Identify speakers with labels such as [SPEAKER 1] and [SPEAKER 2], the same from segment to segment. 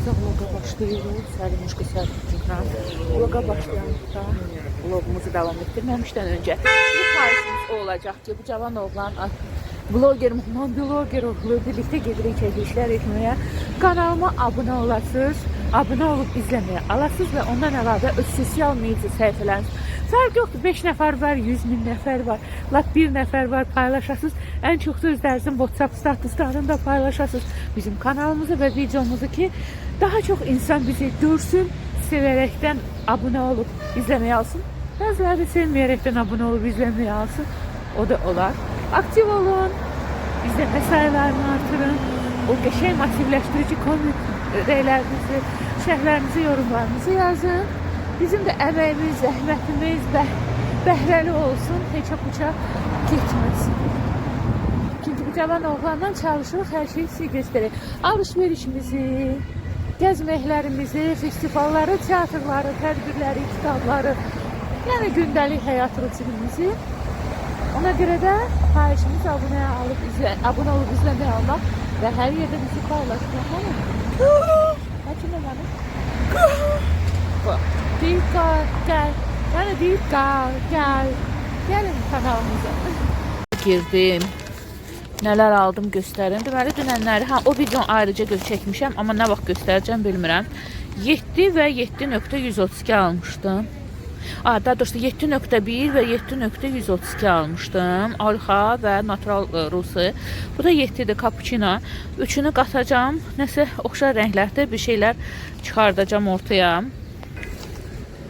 [SPEAKER 1] Burada vloga başlayırıq. Səlimuşqa sərfizlə. Vloga başlayanlıqda vlogumuzu davam etdirməmişdən öncə bir xahişimiz olacaq ki, bu cavan oğlan vloger, blogger oğlu birlikte gedirik çəkilişlər etməyə. Kanalıma abunə olasınız, abunə olub izləməyə alasınız və ondan əlavə öz sosial media səhifələriniz. Fərq yoxdur, 5 nəfər var, 100.000 nəfər var, lap 1 nəfər var, paylaşasınız. Ən çox sözlərinizin WhatsApp statuslarında paylaşasınız bizim kanalımızı və videomuzu ki, daha çox insan bizi görsün, sevərəkdən abunə olub izləməyə alsın. Bəziləri sevməyərəkdən abunə olub izləməyə alsın, o da olar. Aktiv olun, izləmə sayılarını artırın, o qəşəng motivləşdirici kommentlərinizi, şərhlərinizi, yorumlarınızı yazın. Bizim de əməyimiz, zəhmətimiz bəhrəli olsun, heç uça getməsin. Çünki bu cavan oğlandan çalışırıq, hər şeyi size göstərir. Alışverişimizi, gəzməklərimizi, festivalları, teatrları, tədbirləri, kitabları, yəni gündəlik həyat rutinimizi. Ona görə də xahişimiz abunə olub izləməyə almaq və hər yerdə bizi paylaşmaq. Həkim eləmə. Dika, gel. Yani Dika, gel. Gelin kanalımıza. Girdim. Neler aldım gösterin. Deməli dünənləri, o videonu ayrıca çəkmişəm, amma nə vaxt göstərəcəm bilmirəm. 7 və 7.132 almışdım. Daha doğrusu 7.1 və 7.132 almışdım. Alxa və natural rusu. Bu da 7'dir, cappuccino. Üçünü qatacağım. Nəsə oxşar rənglərdə bir şeylər çıxardacağım ortaya.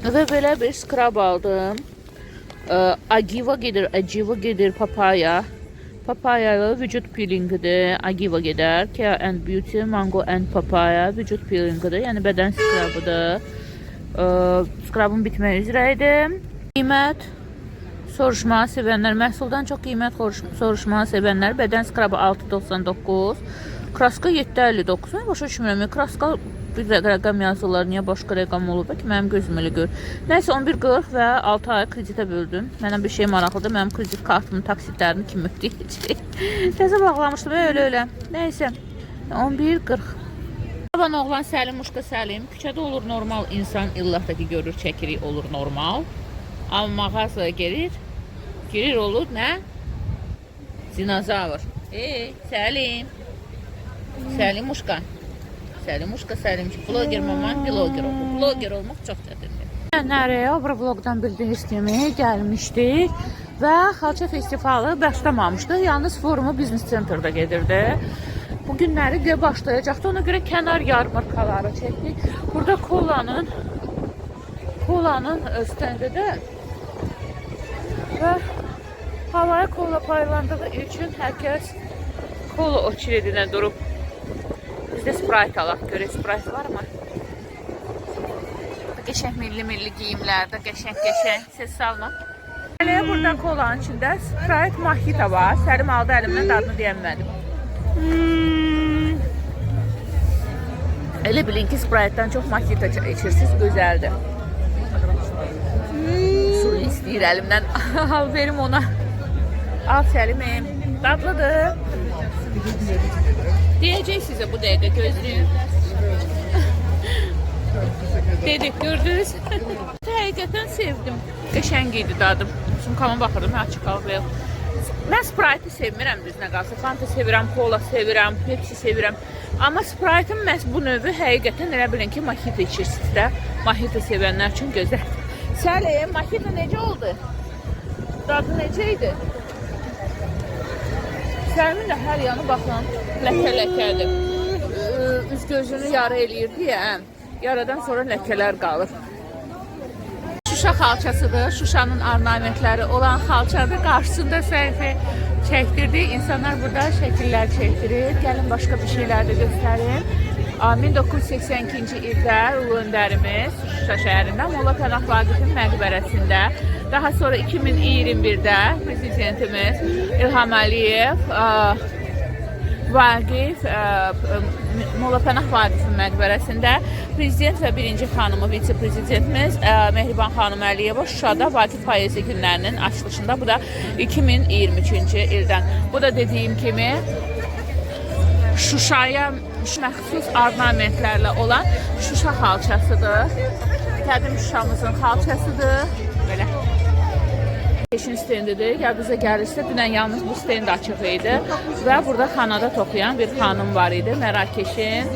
[SPEAKER 1] Ve böyle bir scrub aldım. Agiva gedir papaya. Papayalı vücut peelingidir. Agiva gedir. Care and Beauty Mango and Papaya vücut peelingidir. Yani beden scrubudur. Scrubun bitməyə üzrəydim. Qiymət soruşmağı sevənlər, məhsuldan çox qiymət soruşmağı sevənlər, beden scrubu 6.99, kraska 7.59. Mən başa düşmürəm, kraska bir rəqəm yazırlar, niyə başqa rəqəm olub ki, mənim gözüm elə gör. Nəysə 11.40 və 6 ay kreditə böldüm. Mənə bir şey maraqlıdır, mənim kredit kartımın taksitlərini kim ödəyəcək? Təzə bağlamışdım, öyle. Nəysə 11.40. Cavan oğlan Səlimuşqa Səlim. Küçədə olur normal insan, illah da ki görür, çəkirik, olur normal. Amma mağazaya girir olur nə? Dinozavr. Səlim. Səlimuşqa. Səlimuşqa Səlimcik. Vlogger maman, vlogger oldu. Vlogger olmaq çox çətindir. Nereye? Vlogdan bildiğiniz kimi gelmiştik və Xalça festivalı başlamamışdı. Yalnız forumu Business Center'da gedirdi. Bu günləri başlayacaqdı. Ona göre kenar yarmarkaları çektik. Burada kolanın stendində və havaya kola paylandığı üçün herkes kola очередinə durub. Bizde Sprite alaq, görək Sprite var mı? Qəşəng milli giyimlərdə, qəşəng ses salma. Hələ burada kolanın içində Sprite Mojito var. Səlim aldı əlimdən, dadını deyəmədim. Elə bilin ki Sprite'dan çox Mojito içirsiniz, gözəldir. Su istəyir əlimdən, al verim ona. Al Səlimim, dadlıdır. Diyecek size bu dəqiqə, gözləyin. Dedik, gördünüz. Həqiqətən sevdim. Qəşəng idi dadım. Sumkama baxırdım, açıq qalıb. Mən Sprite'i sevmirəm düzünə qalsa. Fanta sevirəm, Cola sevirəm, Pepsi sevirəm. Amma Sprite'ın məhz bu növü həqiqətən elə bilin ki, Mojito içirsiniz də. Mojito sevənlər üçün gözəl. Səlim, Mojito necə oldu? Dadı necə idi? Səlimin də hər yanı baxın, ləkə-ləkədir. Üz gözünü yara eləyirdi ya, yaradan sonra ləkələr qalır. Şuşa xalçasıdır, Şuşanın ornamentləri olan xalçadır. Qarşısında səhifə çəkdirdi. İnsanlar burada şəkillər çəkdirir. Gəlin başqa bir şeylər də göstərim. 1982-ci ildə ulu öndərimiz Şuşa şəhərində Molla Pənah Vaqifin məqbərəsində, daha sonra 2021'də prezidentimiz İlham Əliyev Molla Pənah Vaqifin məqbərəsində prezident və birinci xanımı, vitse-prezidentimiz Mehriban xanım Əliyeva Şuşada Vaqif Poeziya günlərinin açılışında, bu da 2023-cü ildən. Bu da dediyim kimi Məxsus ornamentlərlə olan Şuşa xalçasıdır. Qədim Şuşamızın xalçasıdır. Belə. Keşin stendidir. Ya bizə gəlirsə, dünən yalnız bu stend açıq idi və burada xanada toxuyan bir xanım var idi. Mərakeşin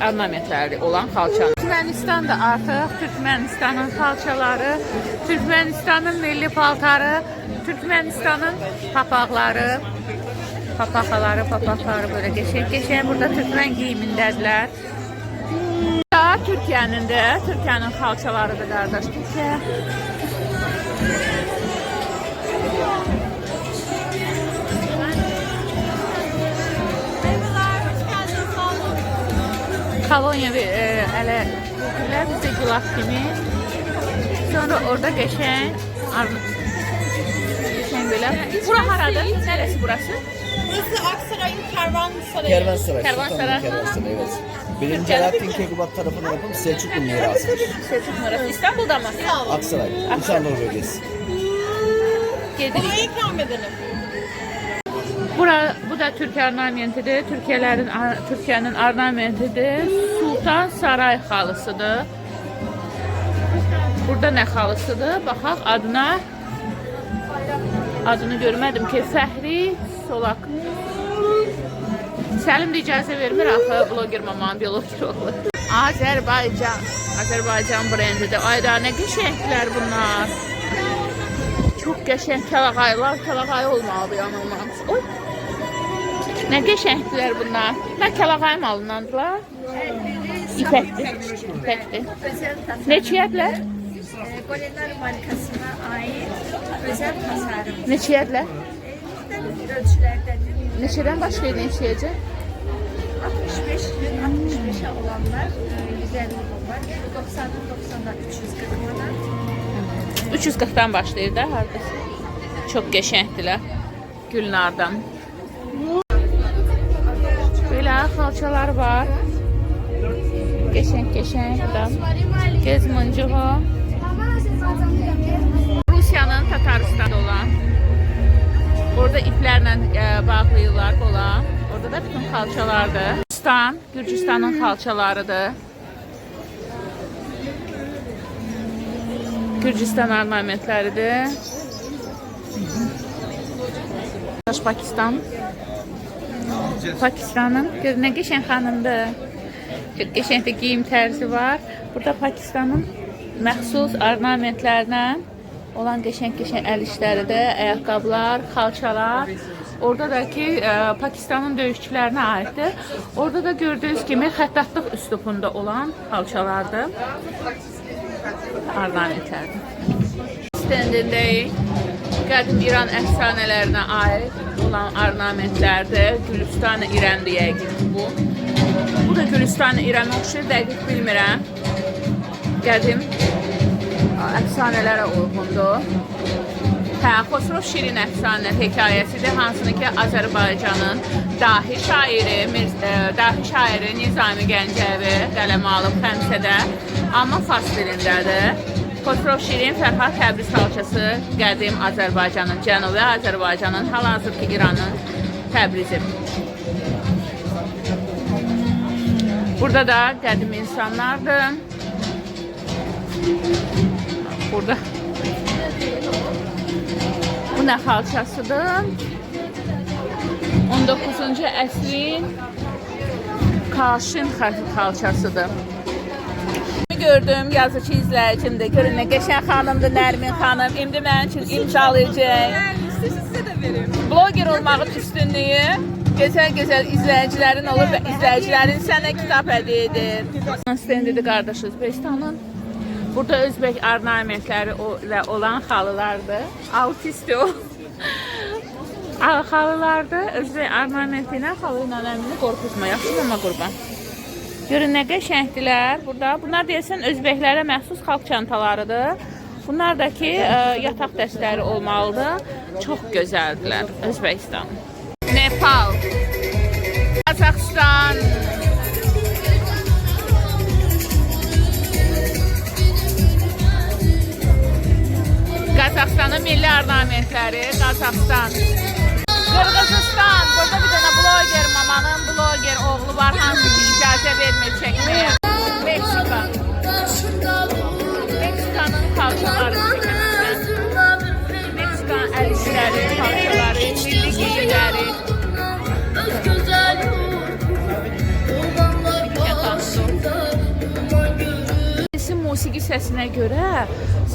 [SPEAKER 1] ornamentləri olan xalçanı. Türkmənistan da artıq Türkmənistanın xalçaları, Türkmənistanın milli paltarı, Türkmənistanın papaqları, papaqları böyle geçen burada Türkmen giyimindədirlər. Türkiye'nin xalçalarıdır qardaş. Türkiye. Kolonya elə bizdə gülaq kimi. Sonra orada geçen belə. Bura haradır? Neresi burası?
[SPEAKER 2] Burası Aksaray'ın Kervansarayı.
[SPEAKER 3] Kervansaray.
[SPEAKER 1] Kervansaray.
[SPEAKER 3] Kervansaray, evet. Birinci Alaaddin Keykubat tarafından yapılmış Selçuklu mirasıdır.
[SPEAKER 1] Selçuk mirası. İstanbul'da mı?
[SPEAKER 3] Aksaray, İç Anadolu bölgesi.
[SPEAKER 1] Gedirik.
[SPEAKER 2] Buraya ikram edelim.
[SPEAKER 1] Bu da Türkiye ornamentidir. Türkiye'nin ornamentidir. Sultan Saray halısıdır. Burada ne halısıdır? Baxaq adına. Adını görmədim ki, Fəhri Solak. Səlim də icazə vermir axı, bloger mamanın biologi oğlu. Azərbaycan brendidir. Ayda nə qəşənglər bunlar. Çox qəşəng kəlağaylar, kəlağay olmalı yanılmamız. Oy! Nə qəşənglər bunlar. Nə kəlağayım alınandılar? İpəkdir. Neçəyədlər?
[SPEAKER 4] Goleler markasına ait özel tasarım.
[SPEAKER 1] Neçəyədlər?
[SPEAKER 4] Ölçülerdedir.
[SPEAKER 1] Neçədən başlayır neçəyəcə?
[SPEAKER 4] 65'e olanlar 150 var. 90'dan 340 olan.
[SPEAKER 1] 340'dan başlayır da hardasa. Çox qəşəngdilər. Gülnardan. Belə xalçalar var. Qəşəng da. Gezmınçığı. Rusiyanın Tataristan'da olan. Orada iplərlə bağlayırlar qola. Orada da bütün xalçalardır. Gürcüstanın xalçalarıdır. Gürcüstan ornamentləridir. Pakistanın nə qəşəng xanımdır. Çox qəşəng geyim tərzi var. Burada Pakistanın məxsus ornamentlərlə olan qəşəng əl işləridir. Ayaqqabılar, xalçalar. Orada da ki Pakistanın döyüşçülərinə aiddir. Orada da gördüyünüz kimi xəttatlıq üslubunda olan xalçalardır. Ornamentlərdir. Stendindəyik. Qədim İran əfsanələrinə aid olan ornamentlərdir. Gülüstan-ı İrəm deyək bu. Bu da Gülüstan-ı İrəmə oxşayır, dəqiq bilmirəm. Qədim əfsanələrə uyğundur. Xosrov Şirin əfsanə hekayəsidir, hansını ki Azərbaycanın dahi şairi Nizami Gəncəvi qələmə alıb Xəmsədə, amma fars dilindədir. Xosrov Şirin Fərhad Təbriz xalçası qədim Azərbaycanın, Cənubi Azərbaycanın, hal-hazırki İranın Təbrizi. Burada da qədim insanlardır. Burada bu nə xalçasıdır? 19-cu əsrin Kaşin xalçasıdır. Gördüm yazıcı izləyicimdir. Görün nə qəşəng xanımdır Nərmin xanım. İndi mənim üçün imzalayacaq.
[SPEAKER 2] Size de verim.
[SPEAKER 1] Bloger olmağın üstünlüyü gözəl izləyicilərin olur və izləyicilərin sənə kitab hədiyyə edir. Stendidir qardaş Özbekistanın. Burada Özbek ornamentləri ilə olan xalılardır. Autisti o. Xalılardır. Özbek ornamenti ilə xalı ilə əmini qorxuzma. Yaxşılama qurban. Görün nə qəşəngdilər burada. Bunlar deyəsən Özbəklərə məxsus xalq çantalarıdır. Bunlar da ki yataq dəstləri olmalıdır. Çox gözəldilər Özbəkistan. Nepal, Qazaxıstan, Qazaxıstanın milli ornamentləri, Qazaxıstan, Qırğızistan. Burada bir dənə bloger mamanın bloger. vloger oğlu var, hansı ki icazə vermir çəkməyə. Meksika. Meksikanın xalçalarını çəkmişəm. Meksikanın əl işləri, xalçaları, milli geyimləri. Sesim musiqi səsinə görə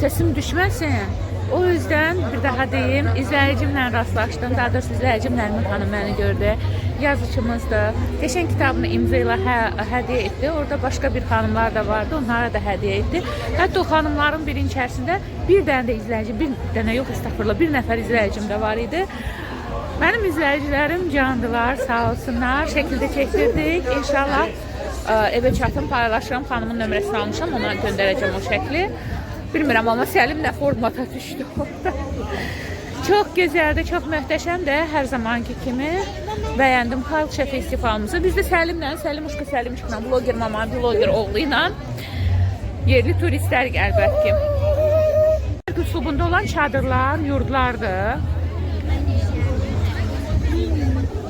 [SPEAKER 1] sesim düşməsin. O yüzden bir daha deyim, izləyicimlə rastlaşdım. Daha doğrusu izləyicim Nərmin xanım məni gördü. Yazıcımızdır. Geçen kitabını imza ilə hədiyyə etdi. Orada başqa bir xanımlar da vardı. Onlara da hədiyyə etdi. Hətta o xanımların birinin içərisində bir dənə də izləyicim, bir dənə yox, estağfurullah, bir nəfər izləyicim də var idi. Mənim izləyicilərim candılar, sağ olsunlar. Şəkildə çəkdirdik. İnşallah evə çatım paylaşıram. Xanımın nömrəsini almışam, ona göndərəcəm o şəkli. Bilmirəm, amma Səlim nə formata düşdü orada. Çox gözəldir, çox möhtəşəmdir. Hər zamanki kimi bəyəndim Xalça festivalımızı. Biz də Səlimlə, Səlim Uşqa, bloger mama, bloger oğlu ilə yerli turistlər əlbət ki. Üslubunda olan çadırlar, yurdlardır.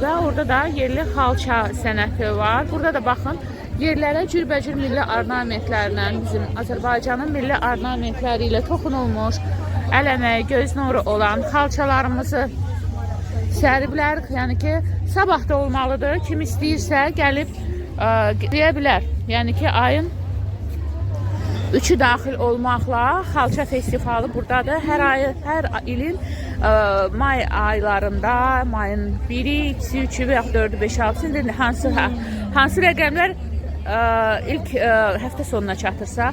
[SPEAKER 1] Və orada da yerli xalça sənəti var. Burada da baxın, yerlərə cürbəcür milli ornamentlərlə, bizim Azərbaycanın milli ornamentləri ilə toxunulmuş, əl əməyi, göz nuru olan xalçalarımızı səriblər. Yəni ki, sabah da olmalıdır. Kim istəyirsə gəlib deyə bilər. Yəni ki, ayın 3'ü daxil olmaqla xalça festivalı buradadır. Hər ilin may aylarında, mayın 1'i, 2'si, 3'ü və 4'ü, 5'i, 6'sı hansı rəqəmlər ilk həftə sonuna çatırsa,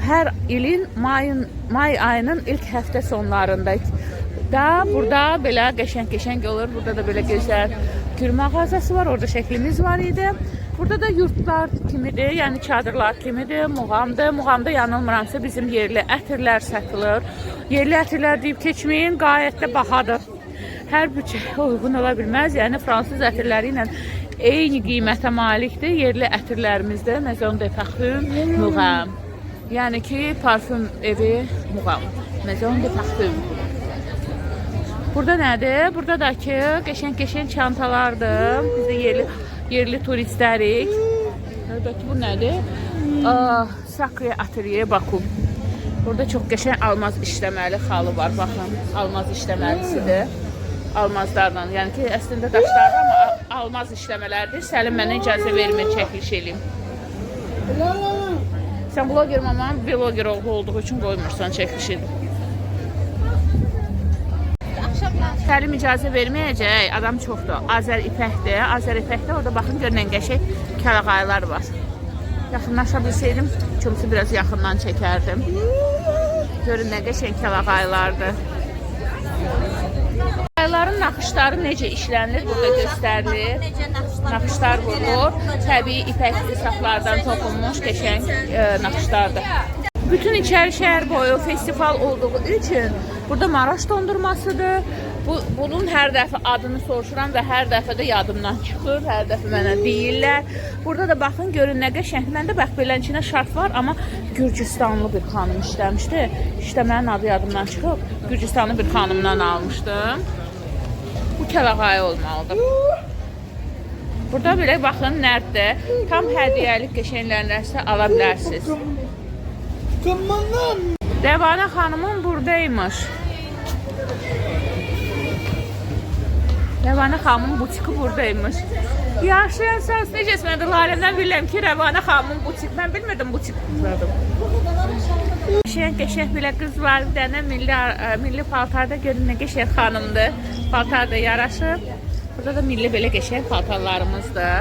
[SPEAKER 1] hər ilin may ayının ilk həftə sonlarında da burada belə qəşəng olur. Burada da belə gözəl gül mağazası var. Orada şəklimiz var idi. Burada da yurtlar kimidir, yəni çadırlar kimidir, muğamdır. Muğamda yanılmıramsa bizim yerli ətirlər satılır. Yerli ətirlər deyib keçməyin, qayət də bahadır. Hər bütçəyə uyğun ola bilməz. Yəni fransız ətirləri ilə eyni qiymətə malikdir. Yerli ətirlərimizdə Maison de Parfum, Muğam. Yəni ki, parfüm evi Muğam. Maison de Parfum. Burada nədir? Burada da ki, qəşəng çantalardır. Biz də yerli turistlərik. Buradakı bu nədir? Sakri Atelier Bakum. Burada çox qəşəng almaz işləməli xalı var. Baxın, almaz işləməlisidir. Almazlarla, yəni ki, əslində daşlardır, amma almaz işləmələrdir. Səlim mənə icazə vermir, çəkiliş eləyim. Sən bloger maman, bloger oğlu olduğu üçün qoymursan çəkiliş edin. Səlim icazə verməyəcək, adam çoxdur. Azər ipəkdir. Azər ipəkdə orada baxın, görünən qəşəng kəlağaylar var. Yaxınlaşa bilsəydim, kimisi biraz yaxından çəkərdim. Görün nə qəşəng kəlağaylardır. Ayların naxışları necə işlənilir, burada göstərilir. Naxışlar vurulur. Təbii ipək saplardan toxunmuş qəşəng naxışlardır. Bütün içəri şəhər boyu festival olduğu üçün burada Maraş dondurmasıdır. Bunun hər dəfə adını soruşuram və hər dəfə də yadımdan çıxır. Hər dəfə mənə deyirlər. Burada da baxın, görün nə qəşəng. Məndə bax belənçinə şart var, amma Gürcüstanlı bir xanım işləmişdi. İşləmənin adı yadımdan çıxıb. Gürcüstanlı bir xanımdan almışdım. Bu kəlağayı olmalıdır. Burada belə baxın, nərddir. Tam hədiyyəlik qəşənglərsə ala bilərsiniz. Rəvanə xanımın buradaymış. Rəvanə xanımın butiki buradaymış. Yaşayasınız, necəsimədir? Aləmdən bilirəm ki, Rəvanə xanımın butik. Mən bilmirdim butik buradadır. Qəşəng belə qız var, bir dənə milli paltarda görün nə qəşəng xanımdır. Paltar da yaraşır. Burada da milli belə qəşəng paltarlarımızdır.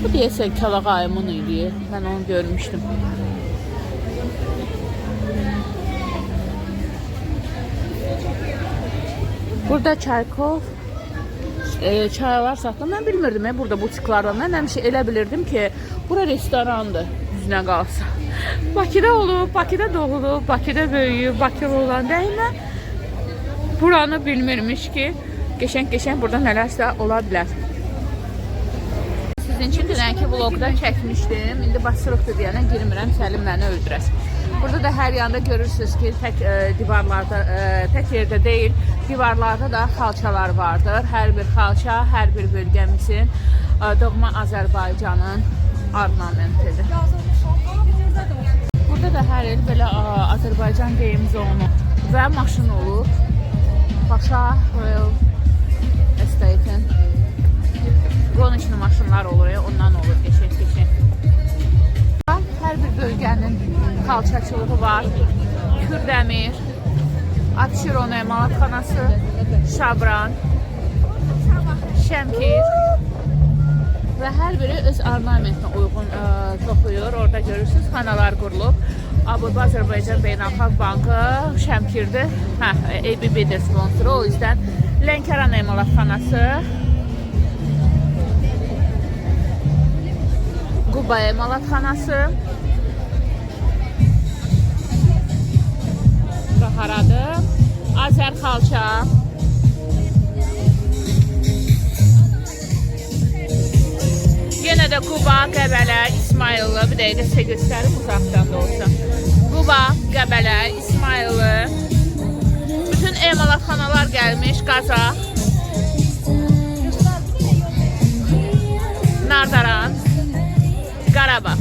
[SPEAKER 1] Bu deyəsən kəlağayımın idi. Mən onu görmüşdüm. Burada Çaykov çaylar satdım. Mən bilmirdim burada butiklardan. Mən həmişə elə bilirdim ki, bura restorandır, düzünə qalsa. Bakıda olub, Bakıda doğulub, Bakıda böyüyüb, Bakılı olan deyilmə. Buranı bilmirmiş ki, qəşəng burada nələrsə ola bilər. Sizin üçün dünənki vlogda çəkmişdim. İndi basırıqdır deyənə girmirəm, Səlim məni öldürər. Burada da hər yanda görürsünüz ki, tək yerdə deyil, divarlarda da xalçalar vardır. Hər bir xalça, hər bir bölgəmizin doğma Azərbaycanın ornamentidir. Burada da hər il belə Azərbaycan geyim zonu və maşın olur. Paşa Royal Estate'in qonşu maşınlar olur, ondan olur geçen. Hər bir bölgənin xalçaçılığı var. Kürdəmir, Abşeron emalatxanası, Şabran, Şəmkir və hər biri öz ornamentinə uyğun toxuyur. Orada görürsünüz, xanalar qurulub. ABB Azərbaycan Beynəlxalq Bankı Şəmkirdir. ABB-dir sponsoru, o yüzden Lənkəran emalatxanası, Quba emalatxanası, Baharadır, Azər xalça, yenə də Quba, Qəbələ, İsmayıllı, bir dəqiqə sizə göstərim uzaqdan da olsa. Quba, Qəbələ, İsmayıllı, bütün emalatxanalar gəlmiş, Qazax, Nardaran, Qarabağ.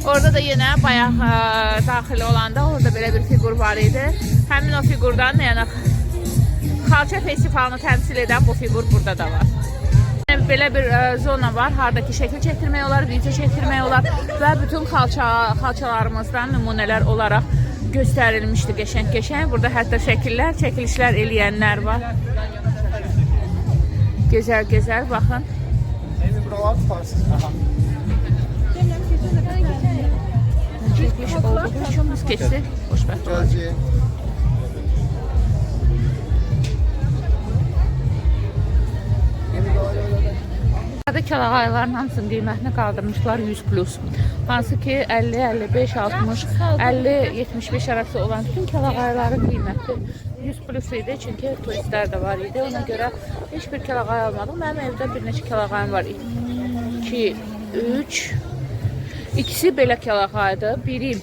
[SPEAKER 1] Orada da yine bayaq daxil olanda orada belə bir figur var idi. Həmin o figurdan, yəni xalça festivalını təmsil edən bu figur burada da var. Belə bir zona var, haradaki şəkil çəkdirmək olar, video çəkdirmək olar və bütün xalçalarımızdan nümunələr olaraq göstərilmişdi qəşəng-qəşəng. Burada hətta şəkillər, çəkilişlər eləyənlər var. Gözəl-gözəl, baxın. Çekiliş olduğu için biz keçdik. Xoşbəxt olacaq. Burada kəlağayların hamısının qiymətini qaldırmışlar 100+. Hansı ki 50, 55, 60, 50, 75 arası olan bütün kəlağayların qiyməti 100+ idi. Çünki turistlər də var idi. Ona görə heç bir kəlağay almadım. Mənim evdə bir neçə kəlağayım var. 2, 3, İkisi belə kəlağaydı. Biri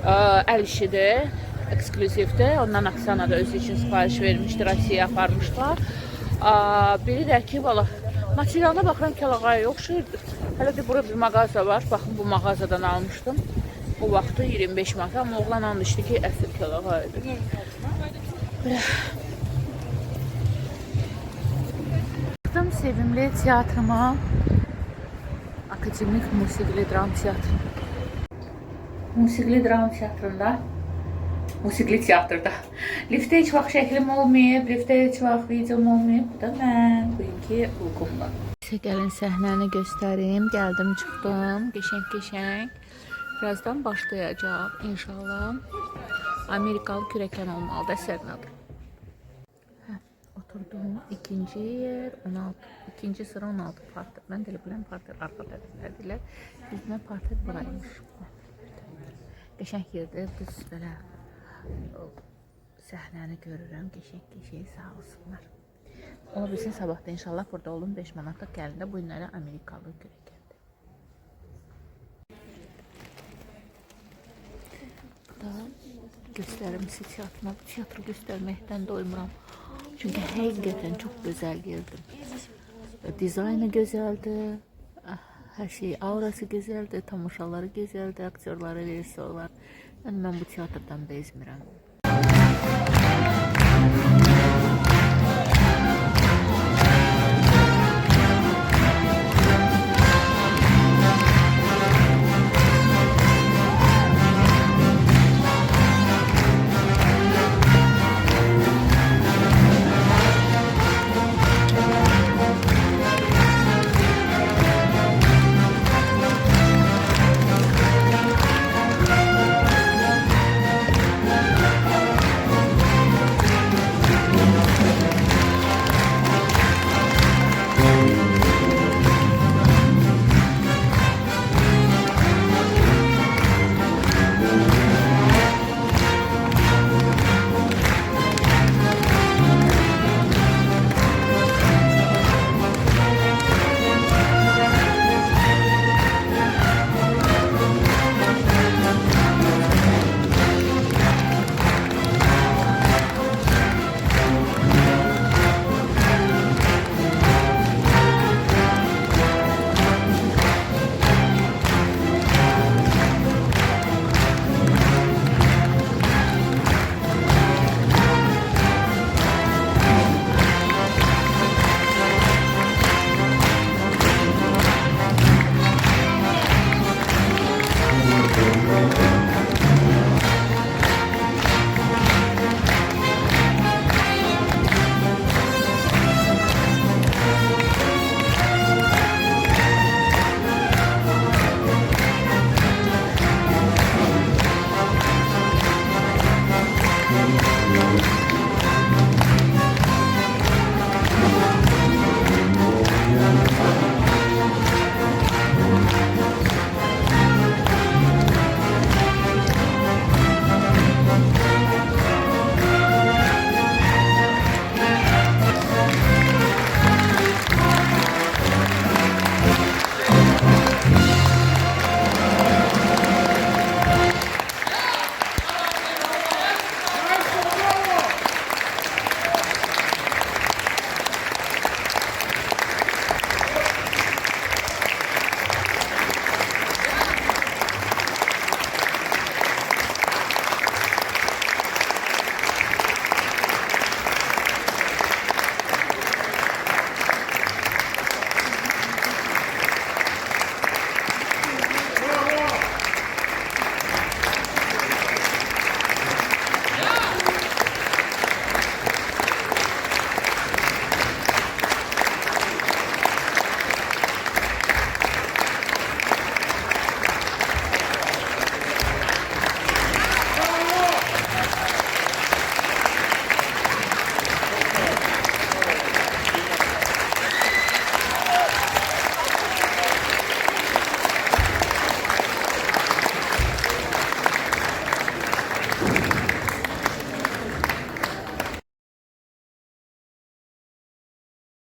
[SPEAKER 1] əl işidir, ekskluzivdir. Ondan Aksana da özü için sipariş vermişdir, Rusiyaya aparmışlar. Biri də ki, valla materialına baxıram kəlağaya yoxşuydu. Hələ də burada bir mağaza var. Baxın, bu mağazadan almışdım. O vaxtı 25 manat. Amma oğlan anlaşdı ki, əsl kəlağaydı. Baxdım sevimli tiyatrıma. Akademik Musiqili Dram Teatrı. Musiqili Dram Teatrında, Musiqili Teatrda liftdə heç vaxt şəklim olmayıb, liftdə heç vaxt videom olmayıb. Bu da mən, bugünkü uyğumda. Gəlin səhnəni göstərim. Gəldim, çıxdım. Qəşəng-qəşəng. Birazdan başlayacaq inşallah. Amerikalı kürəkən olmalıdır əsərin adı. Oturduğum ikinci yer 16, ikinci sıra 16 parter. Ben de bilən parter arka tərəfdədirlər. Bizmə parter buraymış. Qəşəng yerdə düz belə səhnəni görürəm. Qəşəng sağ olsunlar. Ola bilsin sabahda inşallah burada olun 5 manatlıq gəlində bu günləri Amerikalı kürəkəndir. Burada göstərim size tiyatrına. Tiyatro göstərməkdən doymuram. Çünkü hakikaten çok güzel girdim. Dizaynı güzeldi. Her şey, aurası güzeldi. Tamaşaları güzeldi. Aktörleri, rejissorlar. Yani ben bu tiyatrodan bezmirəm.